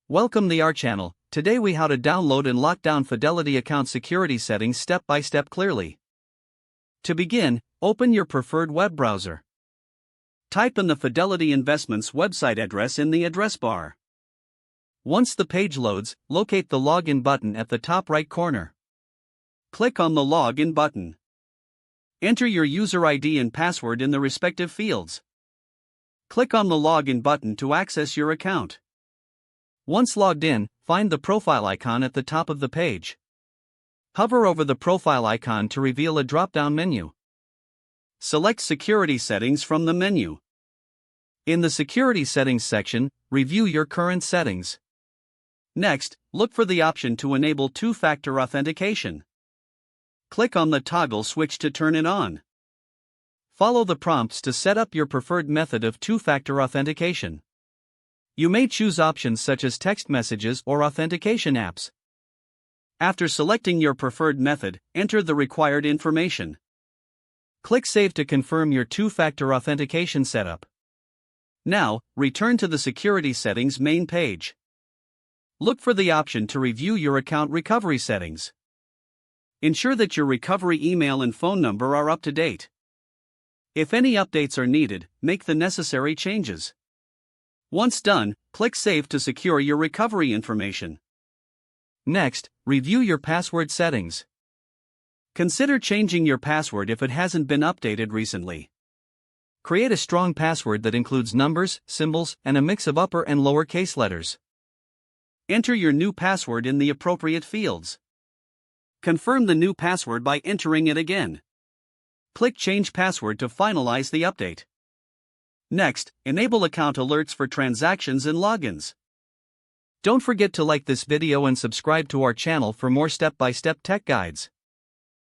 Welcome to our channel. Today we how to download and lock down Fidelity account security settings step by step clearly. To begin, open your preferred web browser. Type in the Fidelity Investments website address in the address bar. Once the page loads, locate the login button at the top right corner. Click on the login button. Enter your user ID and password in the respective fields. Click on the login button to access your account. Once logged in, find the profile icon at the top of the page. Hover over the profile icon to reveal a drop-down menu. Select Security Settings from the menu. In the Security Settings section, review your current settings. Next, look for the option to enable two-factor authentication. Click on the toggle switch to turn it on. Follow the prompts to set up your preferred method of two-factor authentication. You may choose options such as text messages or authentication apps. After selecting your preferred method, enter the required information. Click Save to confirm your two-factor authentication setup. Now, return to the Security Settings main page. Look for the option to review your account recovery settings. Ensure that your recovery email and phone number are up to date. If any updates are needed, make the necessary changes. Once done, click Save to secure your recovery information. Next, review your password settings. Consider changing your password if it hasn't been updated recently. Create a strong password that includes numbers, symbols, and a mix of upper and lower case letters. Enter your new password in the appropriate fields. Confirm the new password by entering it again. Click Change Password to finalize the update. Next, enable account alerts for transactions and logins. Don't forget to like this video and subscribe to our channel for more step-by-step tech guides.